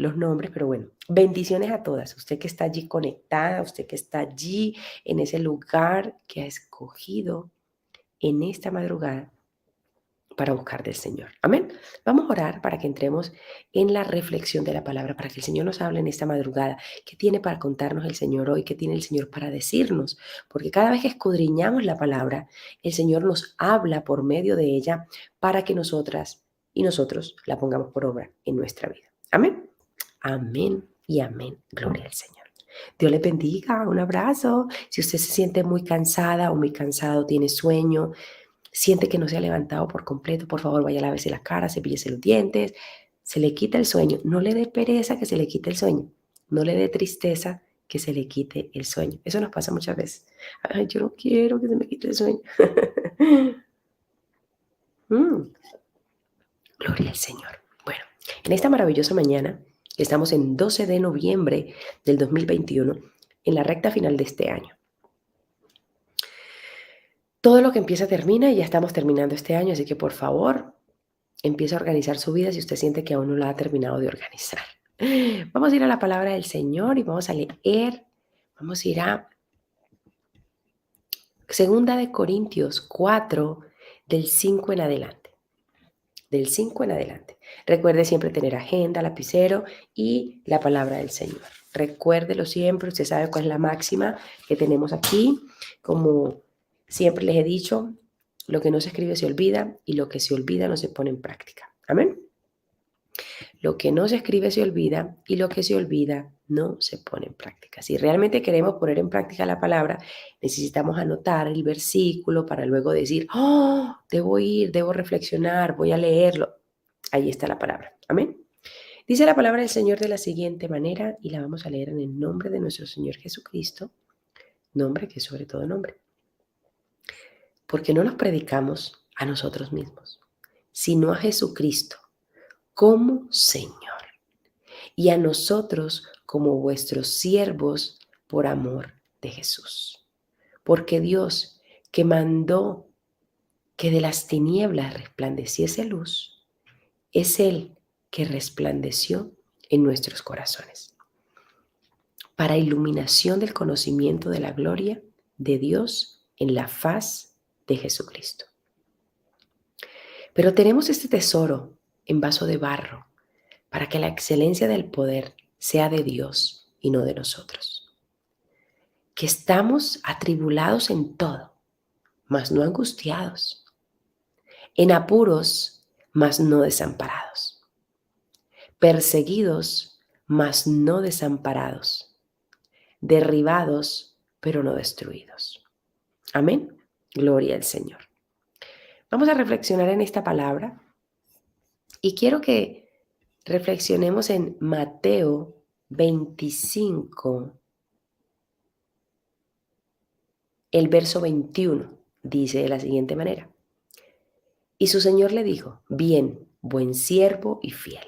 los nombres, pero bueno, bendiciones a todas. Usted que está allí conectada, usted que está allí en ese lugar que ha escogido en esta madrugada para buscar del Señor. Amén. Vamos a orar para que entremos en la reflexión de la palabra, para que el Señor nos hable en esta madrugada. ¿Qué tiene para contarnos el Señor hoy? ¿Qué tiene el Señor para decirnos? Porque cada vez que escudriñamos la palabra, el Señor nos habla por medio de ella para que nosotras y nosotros la pongamos por obra en nuestra vida. Amén. Amén y amén. Gloria al Señor. Dios le bendiga. Un abrazo. Si usted se siente muy cansada o muy cansado, tiene sueño, siente que no se ha levantado por completo, por favor vaya a lavarse la cara, cepíllese los dientes, se le quita el sueño. No le dé pereza que se le quite el sueño. No le dé tristeza que se le quite el sueño. Eso nos pasa muchas veces. Ay, yo no quiero que se me quite el sueño. Gloria al Señor. Bueno, en esta maravillosa mañana, estamos en 12 de noviembre del 2021, en la recta final de este año. Todo lo que empieza termina y ya estamos terminando este año, así que por favor, empiece a organizar su vida si usted siente que aún no la ha terminado de organizar. Vamos a ir a la palabra del Señor y vamos a leer, vamos a ir a 2 Corintios 4, del 5 en adelante. Del 5 en adelante. Recuerde siempre tener agenda, lapicero y la palabra del Señor. Recuérdelo siempre, usted sabe cuál es la máxima que tenemos aquí. Como siempre les he dicho, lo que no se escribe se olvida y lo que se olvida no se pone en práctica. Amén. Lo que no se escribe se olvida y lo que se olvida no se pone en práctica. Si realmente queremos poner en práctica la palabra, necesitamos anotar el versículo para luego decir, oh, debo ir, debo reflexionar, voy a leerlo. Ahí está la palabra. Amén. Dice la palabra del Señor de la siguiente manera y la vamos a leer en el nombre de nuestro Señor Jesucristo, nombre que es sobre todo nombre. Porque no nos predicamos a nosotros mismos, sino a Jesucristo como Señor, y a nosotros como vuestros siervos por amor de Jesús. Porque Dios, que mandó que de las tinieblas resplandeciese luz, es Él que resplandeció en nuestros corazones, para iluminación del conocimiento de la gloria de Dios en la faz de Jesucristo. Pero tenemos este tesoro en vaso de barro, para que la excelencia del poder sea de Dios y no de nosotros. Que estamos atribulados en todo, mas no angustiados, en apuros, mas no desamparados, perseguidos, mas no desamparados, derribados, pero no destruidos. Amén. Gloria al Señor. Vamos a reflexionar en esta palabra y quiero que reflexionemos en Mateo 25, el verso 21. Dice de la siguiente manera. Y su Señor le dijo, bien, buen siervo y fiel.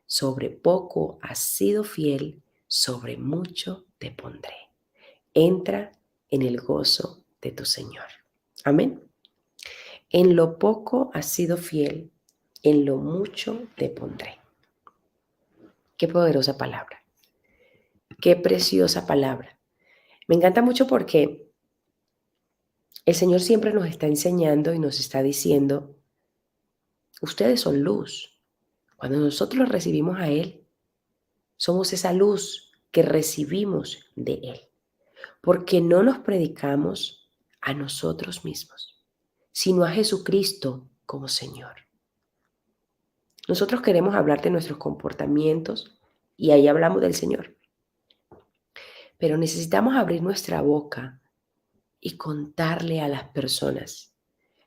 Sobre poco has sido fiel, sobre mucho te pondré. Entra en el gozo de tu Señor. Amén. En lo poco has sido fiel, en lo mucho te pondré. Qué poderosa palabra. Qué preciosa palabra. Me encanta mucho porque el Señor siempre nos está enseñando y nos está diciendo, ustedes son luz. Cuando nosotros recibimos a Él, somos esa luz que recibimos de Él. Porque no nos predicamos a nosotros mismos, sino a Jesucristo como Señor. Nosotros queremos hablar de nuestros comportamientos y ahí hablamos del Señor. Pero necesitamos abrir nuestra boca y contarle a las personas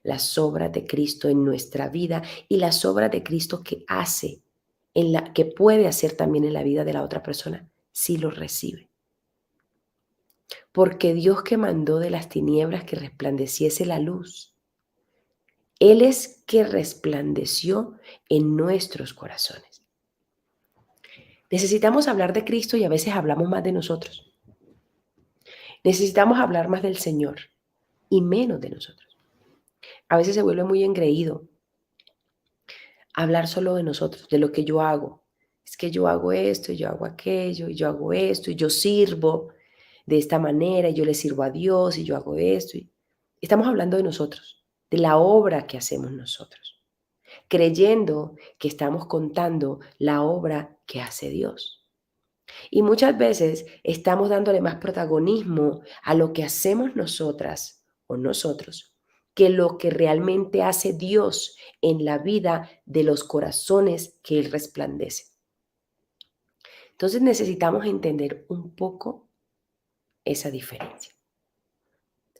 las obras de Cristo en nuestra vida y las obras de Cristo que hace, que puede hacer también en la vida de la otra persona, si lo recibe. Porque Dios que mandó de las tinieblas que resplandeciese la luz, Él es que resplandeció en nuestros corazones. Necesitamos hablar de Cristo y a veces hablamos más de nosotros. Necesitamos hablar más del Señor y menos de nosotros. A veces se vuelve muy engreído hablar solo de nosotros, de lo que yo hago. es que yo hago esto, y yo hago aquello, y yo hago esto, y yo sirvo de esta manera, y yo le sirvo a Dios, y yo hago esto. Estamos hablando de nosotros, de la obra que hacemos nosotros, creyendo que estamos contando la obra que hace Dios. Y muchas veces estamos dándole más protagonismo a lo que hacemos nosotras o nosotros que lo que realmente hace Dios en la vida de los corazones que Él resplandece. Entonces necesitamos entender un poco esa diferencia.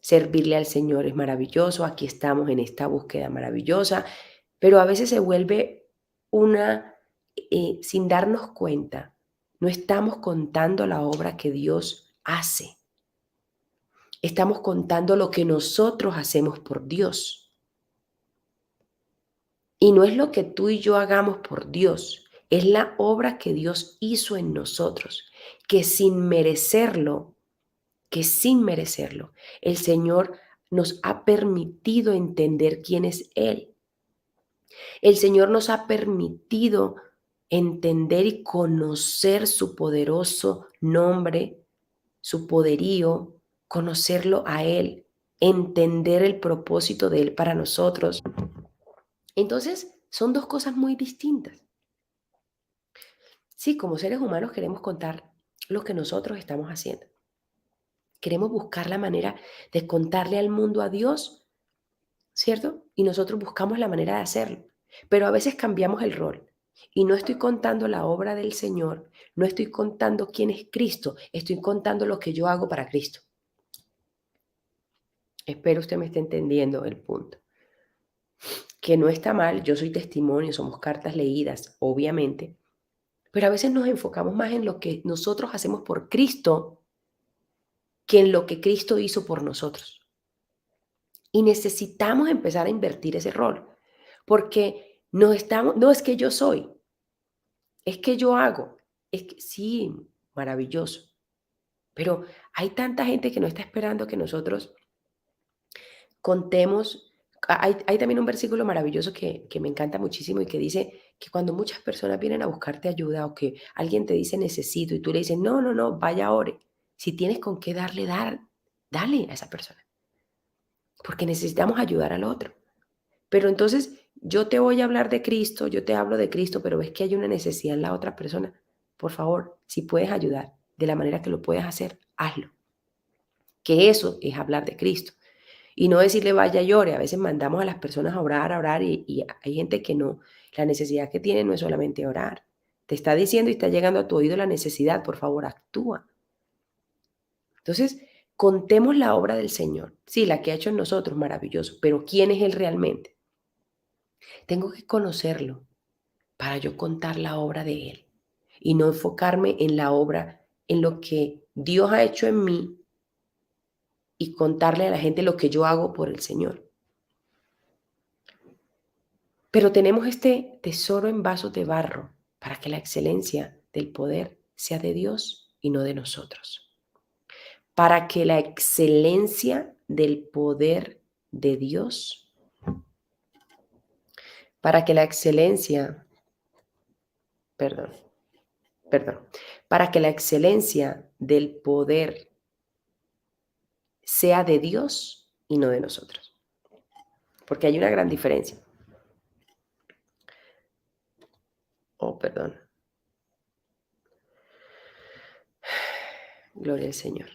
Servirle al Señor es maravilloso, aquí estamos en esta búsqueda maravillosa, pero a veces se vuelve sin darnos cuenta, no estamos contando la obra que Dios hace. Estamos contando lo que nosotros hacemos por Dios. Y no es lo que tú y yo hagamos por Dios, es la obra que Dios hizo en nosotros, que sin merecerlo, el Señor nos ha permitido entender quién es Él. El Señor nos ha permitido entender y conocer su poderoso nombre, su poderío, conocerlo a Él, entender el propósito de Él para nosotros. Entonces, son dos cosas muy distintas. Sí, como seres humanos queremos contar lo que nosotros estamos haciendo. Queremos buscar la manera de contarle al mundo a Dios, ¿cierto? Y nosotros buscamos la manera de hacerlo. Pero a veces cambiamos el rol. Y no estoy contando la obra del Señor, no estoy contando quién es Cristo, estoy contando lo que yo hago para Cristo. Espero usted me esté entendiendo el punto. Que no está mal, yo soy testimonio, somos cartas leídas, obviamente, pero a veces nos enfocamos más en lo que nosotros hacemos por Cristo que en lo que Cristo hizo por nosotros. Y necesitamos empezar a invertir ese rol, porque no es que yo soy, es que yo hago, es que sí, maravilloso, pero hay tanta gente que no está esperando que nosotros contemos. Hay también un versículo maravilloso que me encanta muchísimo y que dice que cuando muchas personas vienen a buscarte ayuda o que alguien te dice necesito y tú le dices, no, no, no, vaya ore. Si tienes con qué dale a esa persona, porque necesitamos ayudar al otro. Pero entonces yo te voy a hablar de Cristo, yo te hablo de Cristo, pero ves que hay una necesidad en la otra persona. Por favor, si puedes ayudar de la manera que lo puedas hacer, hazlo. Que eso es hablar de Cristo. Y no decirle vaya llore. A veces mandamos a las personas a orar y hay gente que no. La necesidad que tiene no es solamente orar. Te está diciendo y está llegando a tu oído la necesidad. Por favor, actúa. Entonces, contemos la obra del Señor. Sí, la que ha hecho en nosotros, maravilloso. Pero ¿quién es Él realmente? Tengo que conocerlo para yo contar la obra de Él y no enfocarme en la obra, en lo que Dios ha hecho en mí y contarle a la gente lo que yo hago por el Señor. Pero tenemos este tesoro en vasos de barro para que la excelencia del poder sea de Dios y no de nosotros. Para que la excelencia del poder de Dios, para que la excelencia, perdón, perdón, para que la excelencia del poder sea de Dios y no de nosotros. Porque hay una gran diferencia. Oh, perdón. Gloria al Señor.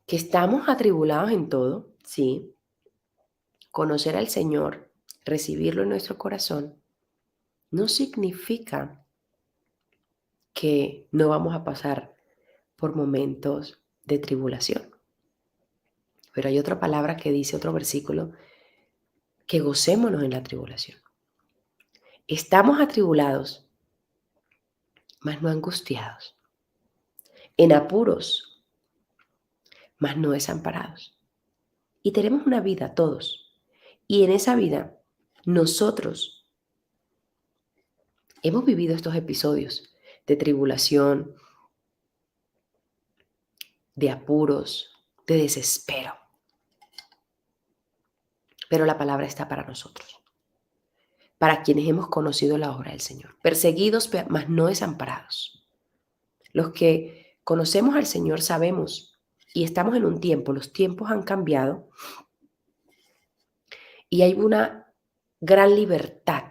Que estamos atribulados en todo, sí. Conocer al Señor, recibirlo en nuestro corazón, no significa que no vamos a pasar por momentos de tribulación. Pero hay otra palabra que dice, otro versículo, que gocémonos en la tribulación. Estamos atribulados, mas no angustiados, en apuros, mas no desamparados. Y tenemos una vida todos. Y en esa vida nosotros hemos vivido estos episodios de tribulación, de apuros, de desespero. Pero la palabra está para nosotros. para quienes hemos conocido la obra del Señor. Perseguidos, mas no desamparados. Los que conocemos al Señor sabemos y estamos en un tiempo, los tiempos han cambiado y hay una gran libertad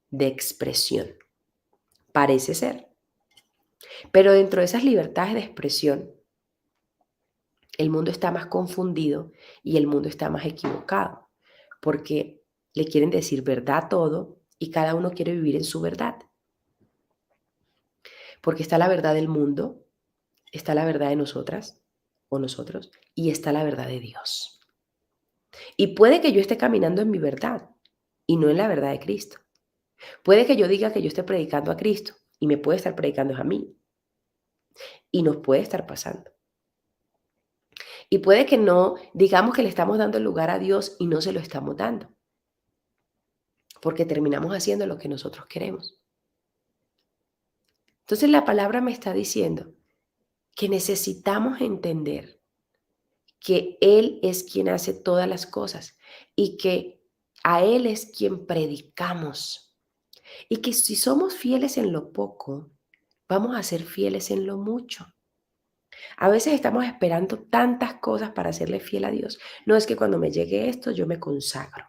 de expresión, parece ser. Pero dentro de esas libertades de expresión, el mundo está más confundido y el mundo está más equivocado, porque le quieren decir verdad a todo y cada uno quiere vivir en su verdad. Porque está la verdad del mundo, está la verdad de nosotras o nosotros y está la verdad de Dios. Y puede que yo esté caminando en mi verdad y no en la verdad de Cristo. Puede que yo diga que yo esté predicando a Cristo y me puede estar predicando a mí y nos puede estar pasando. Y puede que no digamos que le estamos dando el lugar a Dios y no se lo estamos dando, porque terminamos haciendo lo que nosotros queremos. Entonces la palabra me está diciendo que necesitamos entender que Él es quien hace todas las cosas y que a Él es quien predicamos. Y que si somos fieles en lo poco, vamos a ser fieles en lo mucho. A veces estamos esperando tantas cosas para serle fiel a Dios. No es que cuando me llegue esto yo me consagro.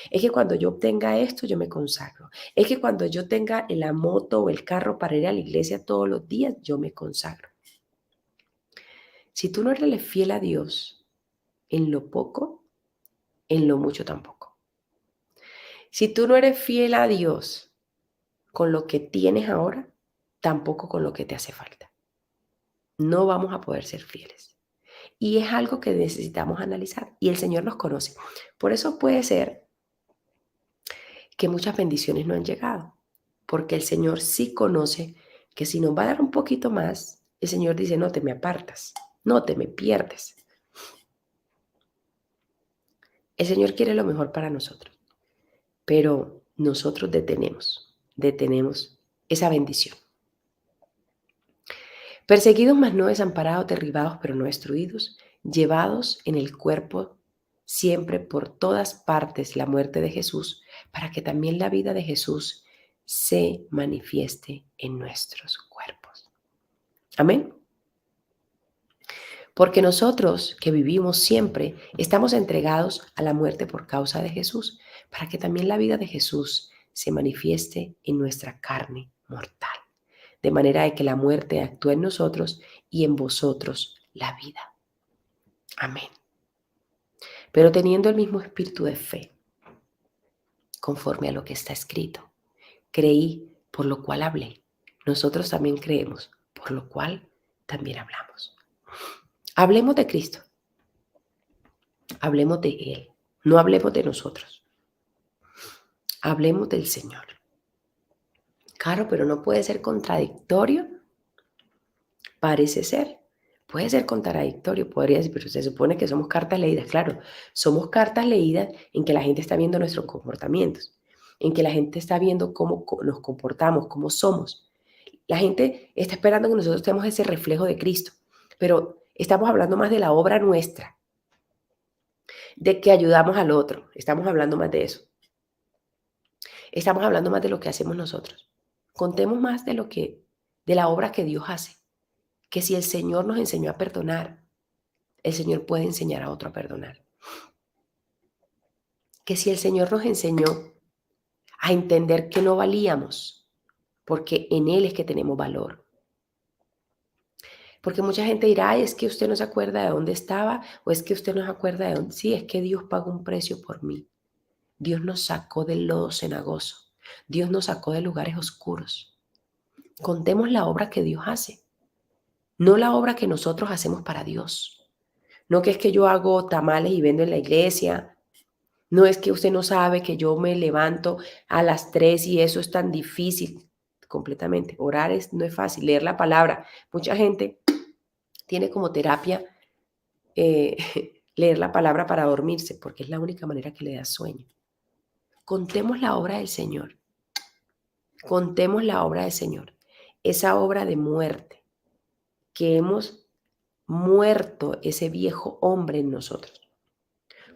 Es que cuando yo obtenga esto yo me consagro. Es que cuando yo tenga la moto o el carro para ir a la iglesia todos los días yo me consagro. Si tú no eres fiel a Dios en lo poco, en lo mucho tampoco. Si tú no eres fiel a Dios con lo que tienes ahora, tampoco con lo que te hace falta. No vamos a poder ser fieles. Y es algo que necesitamos analizar. Y el Señor nos conoce. Por eso puede ser que muchas bendiciones no han llegado. Porque el Señor sí conoce que si nos va a dar un poquito más, el Señor dice, no te me apartas, no te me pierdes. El Señor quiere lo mejor para nosotros. Pero nosotros detenemos esa bendición. Perseguidos mas no desamparados, derribados pero no destruidos, llevados en el cuerpo siempre por todas partes la muerte de Jesús, para que también la vida de Jesús se manifieste en nuestros cuerpos. Amén. Porque nosotros que vivimos siempre estamos entregados a la muerte por causa de Jesús, para que también la vida de Jesús se manifieste en nuestra carne mortal. De manera de que la muerte actúe en nosotros y en vosotros la vida. Amén. Pero teniendo el mismo espíritu de fe, conforme a lo que está escrito, creí, por lo cual hablé. Nosotros también creemos, por lo cual también hablamos. Hablemos de Cristo. Hablemos de Él. No hablemos de nosotros. Hablemos del Señor. Claro, pero no puede ser contradictorio. Parece ser. Puede ser contradictorio, podría decir, pero se supone que somos cartas leídas. Claro, somos cartas leídas en que la gente está viendo nuestros comportamientos, en que la gente está viendo cómo nos comportamos, cómo somos. La gente está esperando que nosotros tengamos ese reflejo de Cristo, pero estamos hablando más de la obra nuestra, de que ayudamos al otro. Estamos hablando más de eso. Estamos hablando más de lo que hacemos nosotros. Contemos más de la obra que Dios hace. Que si el Señor nos enseñó a perdonar, el Señor puede enseñar a otro a perdonar. Que si el Señor nos enseñó a entender que no valíamos, porque en Él es que tenemos valor. Porque mucha gente dirá, ay, es que usted no se acuerda de dónde estaba, o es que usted no se acuerda de dónde. Sí, es que Dios pagó un precio por mí. Dios nos sacó del lodo cenagoso. Dios nos sacó de lugares oscuros. Contemos la obra que Dios hace, no la obra que nosotros hacemos para Dios. No que es que yo hago tamales y vendo en la iglesia. No es que usted no sabe que yo me levanto a las 3 y eso es tan difícil. Completamente. Orar no es fácil. Leer la palabra. Mucha gente tiene como terapia eh, leer la palabra para dormirse, porque es la única manera que le da sueño. Contemos la obra del Señor. Contemos la obra del Señor. Esa obra de muerte, que hemos muerto ese viejo hombre en nosotros.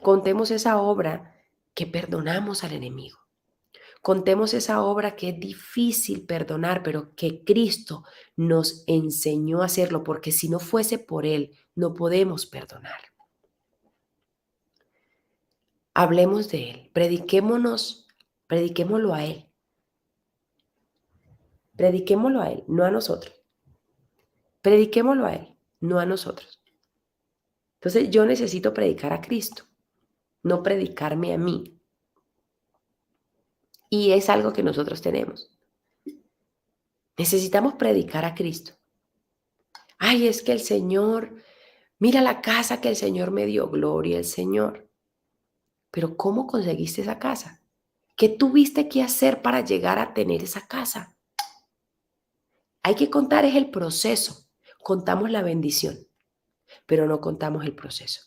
Contemos esa obra que perdonamos al enemigo. Contemos esa obra que es difícil perdonar, pero que Cristo nos enseñó a hacerlo, porque si no fuese por Él, no podemos perdonar. Hablemos de Él, prediquémoslo a Él, prediquémoslo a Él, no a nosotros. Prediquémoslo a Él, no a nosotros. Entonces yo necesito predicar a Cristo, no predicarme a mí. Y es algo que nosotros tenemos. Necesitamos predicar a Cristo. Ay, es que el Señor, mira la casa que el Señor me dio, gloria al Señor. Pero ¿cómo conseguiste esa casa? ¿Qué tuviste que hacer para llegar a tener esa casa? Hay que contar es el proceso. Contamos la bendición, pero no contamos el proceso.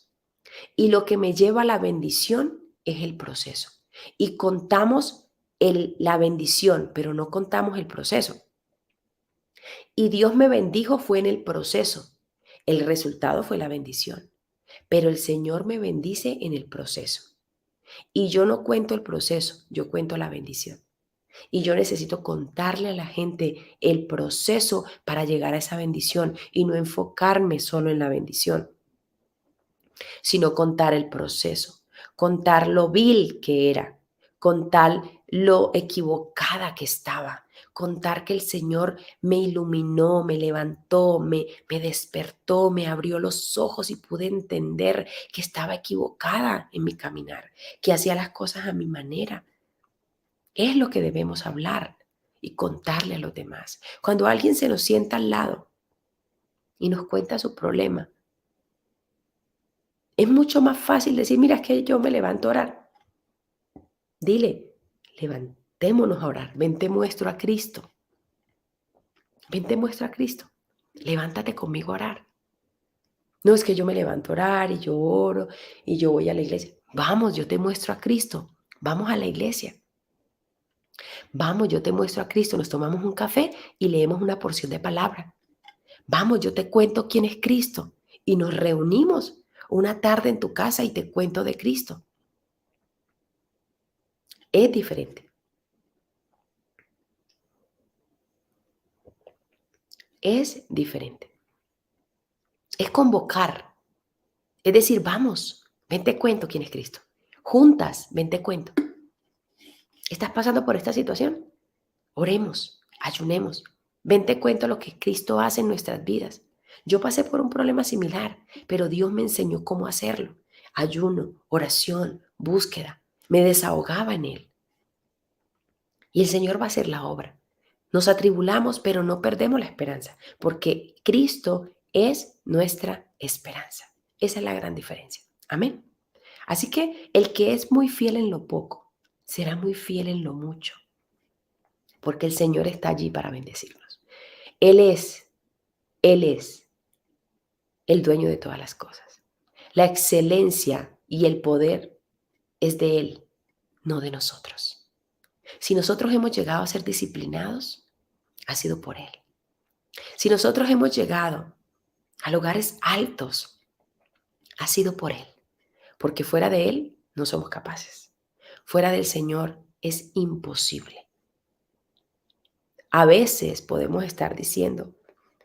Y lo que me lleva a la bendición es el proceso. Y contamos la bendición, pero no contamos el proceso. Y Dios me bendijo fue en el proceso. El resultado fue la bendición. Pero el Señor me bendice en el proceso. Y yo no cuento el proceso, yo cuento la bendición. Y yo necesito contarle a la gente el proceso para llegar a esa bendición y no enfocarme solo en la bendición, sino contar el proceso, contar lo vil que era, contar lo equivocada que estaba, contar que el Señor me iluminó, me levantó, me despertó, me abrió los ojos y pude entender que estaba equivocada en mi caminar, que hacía las cosas a mi manera. Es lo que debemos hablar y contarle a los demás. Cuando alguien se nos sienta al lado y nos cuenta su problema, es mucho más fácil decir, mira, es que yo me levanto a orar. Dile, levantémonos a orar. Ven, te muestro a Cristo. Ven, te muestro a Cristo. Levántate conmigo a orar. No es que yo me levanto a orar y yo oro y yo voy a la iglesia. Vamos, yo te muestro a Cristo. Vamos a la iglesia. Vamos, yo te muestro a Cristo. Nos tomamos un café y leemos una porción de palabra. Vamos, yo te cuento quién es Cristo. Y nos reunimos una tarde en tu casa y te cuento de Cristo. Es diferente. Es diferente. Es convocar. Es decir, vamos, ven te cuento quién es Cristo. Juntas, ven te cuento. ¿Estás pasando por esta situación? Oremos, ayunemos. Ven te cuento lo que Cristo hace en nuestras vidas. Yo pasé por un problema similar, pero Dios me enseñó cómo hacerlo. Ayuno, oración, búsqueda. Me desahogaba en Él. Y el Señor va a hacer la obra. Nos atribulamos, pero no perdemos la esperanza, porque Cristo es nuestra esperanza. Esa es la gran diferencia. Amén. Así que el que es muy fiel en lo poco, será muy fiel en lo mucho, porque el Señor está allí para bendecirnos. Él es el dueño de todas las cosas. La excelencia y el poder es de Él, no de nosotros. Si nosotros hemos llegado a ser disciplinados, ha sido por Él. Si nosotros hemos llegado a lugares altos, ha sido por Él. Porque fuera de Él no somos capaces. Fuera del Señor es imposible. A veces podemos estar diciendo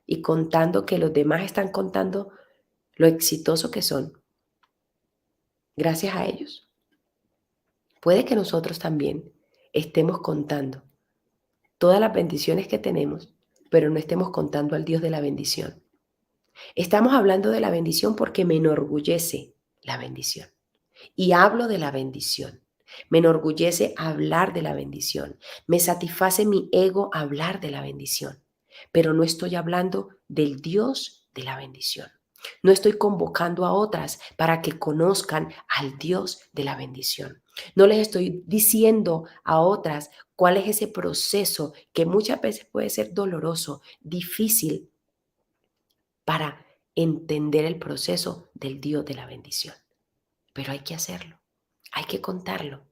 y contando que los demás están contando lo exitoso que son. Gracias a ellos. Puede que nosotros también estemos contando todas las bendiciones que tenemos, pero no estemos contando al Dios de la bendición. Estamos hablando de la bendición porque me enorgullece la bendición. Y hablo de la bendición. Me enorgullece hablar de la bendición. Me satisface mi ego hablar de la bendición. Pero no estoy hablando del Dios de la bendición. No estoy convocando a otras para que conozcan al Dios de la bendición. No les estoy diciendo a otras cuál es ese proceso que muchas veces puede ser doloroso, difícil, para entender el proceso del Dios de la bendición. Pero hay que hacerlo, hay que contarlo.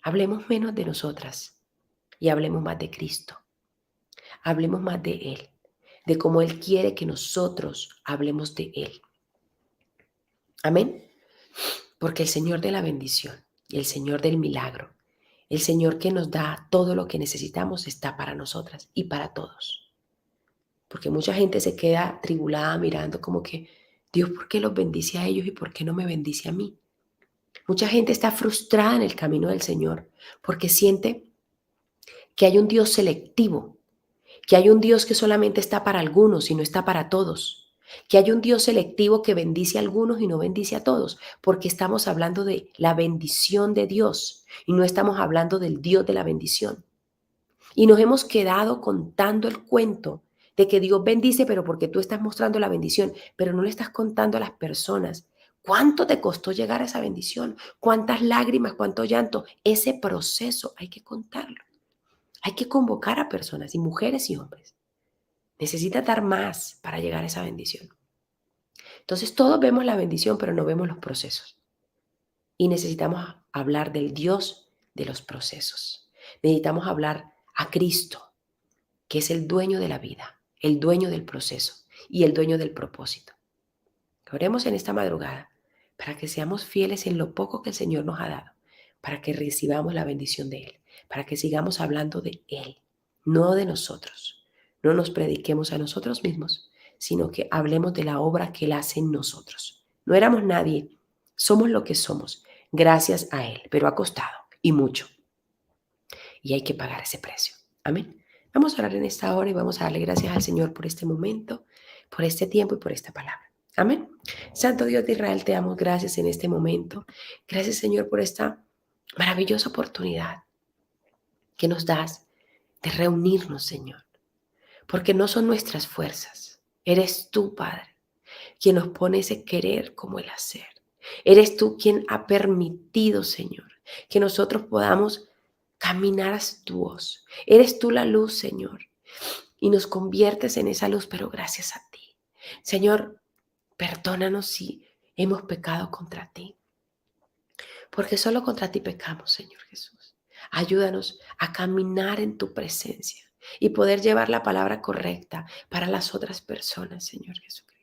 Hablemos menos de nosotras y hablemos más de Cristo. Hablemos más de Él, de cómo Él quiere que nosotros hablemos de Él. Amén. Porque el Señor de la bendición y el Señor del milagro El Señor que nos da todo lo que necesitamos está para nosotras y para todos. Porque mucha gente se queda atribulada mirando como que, Dios, ¿por qué los bendice a ellos y por qué no me bendice a mí? Mucha gente está frustrada en el camino del Señor porque siente que hay un Dios selectivo, que hay un Dios que solamente está para algunos y no está para todos, que hay un Dios selectivo que bendice a algunos y no bendice a todos, porque estamos hablando de la bendición de Dios y no estamos hablando del Dios de la bendición. Y nos hemos quedado contando el cuento de que Dios bendice, pero porque tú estás mostrando la bendición, pero no le estás contando a las personas cuánto te costó llegar a esa bendición, cuántas lágrimas, cuánto llanto. Ese proceso hay que contarlo. Hay que convocar a personas, y mujeres y hombres. Necesitas dar más para llegar a esa bendición. Entonces todos vemos la bendición, pero no vemos los procesos. Y necesitamos hablar del Dios de los procesos. Necesitamos hablar a Cristo, que es el dueño de la vida, el dueño del proceso y el dueño del propósito. Oremos en esta madrugada para que seamos fieles en lo poco que el Señor nos ha dado, para que recibamos la bendición de Él, para que sigamos hablando de Él, no de nosotros. No nos prediquemos a nosotros mismos, sino que hablemos de la obra que Él hace en nosotros. No éramos nadie, somos lo que somos, gracias a Él, pero ha costado y mucho. Y hay que pagar ese precio. Amén. Vamos a orar en esta hora y vamos a darle gracias al Señor por este momento, por este tiempo y por esta palabra. Amén. Santo Dios de Israel, te damos gracias en este momento. Gracias, Señor, por esta maravillosa oportunidad que nos das de reunirnos, Señor. Porque no son nuestras fuerzas. Eres tú, Padre, quien nos pone ese querer como el hacer. Eres tú quien ha permitido, Señor, que nosotros podamos caminar a tu voz. Eres tú la luz, Señor, y nos conviertes en esa luz, pero gracias a ti. Señor, perdónanos si hemos pecado contra ti, porque solo contra ti pecamos, Señor Jesús. Ayúdanos a caminar en tu presencia y poder llevar la palabra correcta para las otras personas, Señor Jesucristo.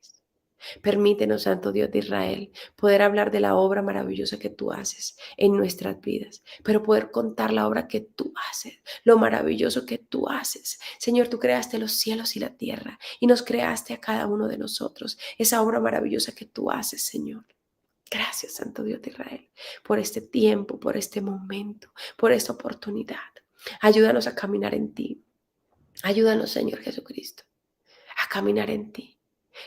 Permítenos, Santo Dios de Israel, poder hablar de la obra maravillosa que tú haces en nuestras vidas, pero poder contar la obra que tú haces, lo maravilloso que tú haces. Señor, tú creaste los cielos y la tierra y nos creaste a cada uno de nosotros, esa obra maravillosa que tú haces, Señor. Gracias, Santo Dios de Israel, por este tiempo, por este momento, por esta oportunidad. Ayúdanos a caminar en ti. Ayúdanos, Señor Jesucristo, a caminar en ti.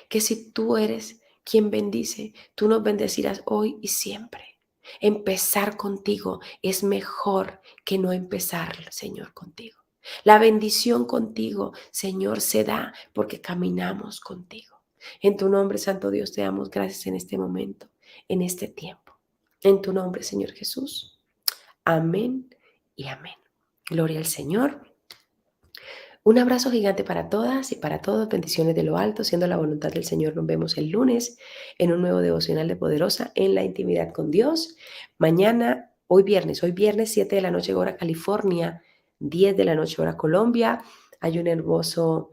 Que si tú eres quien bendice, tú nos bendecirás hoy y siempre. Empezar contigo es mejor que no empezar, Señor, contigo. La bendición contigo, Señor, se da porque caminamos contigo. En tu nombre, Santo Dios, te damos gracias en este momento, en este tiempo. En tu nombre, Señor Jesús. Amén y amén. Gloria al Señor. Un abrazo gigante para todas y para todos. Bendiciones de lo alto. Siendo la voluntad del Señor, nos vemos el lunes en un nuevo devocional de Poderosa en la intimidad con Dios. Mañana, hoy viernes 7 de la noche hora California, 10 de la noche hora Colombia. Hay un hermoso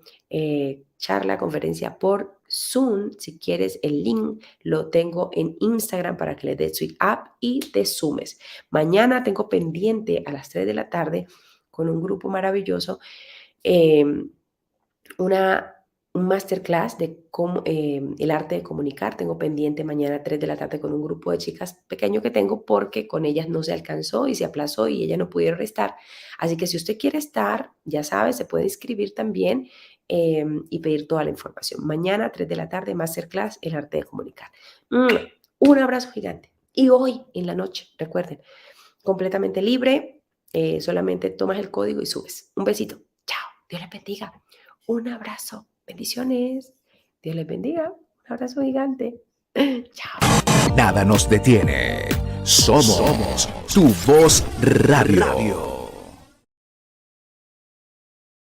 charla, conferencia por Zoom. Si quieres el link, lo tengo en Instagram para que le des switch up y te sumes. Mañana tengo pendiente a las 3 de la tarde con un grupo maravilloso eh, un masterclass de cómo, el arte de comunicar. Tengo pendiente mañana a 3 de la tarde con un grupo de chicas pequeño que tengo porque con ellas no se alcanzó y se aplazó y ellas no pudieron estar. Así que si usted quiere estar, ya sabe, se puede inscribir también y pedir toda la información. Mañana a 3 de la tarde, masterclass, el arte de comunicar. Un abrazo gigante. Y hoy en la noche, recuerden, completamente libre, solamente tomas el código y subes. Un besito. Chao. Dios les bendiga. Un abrazo. Bendiciones. Dios les bendiga. Un abrazo gigante. Chao. Nada nos detiene. Somos tu voz radio.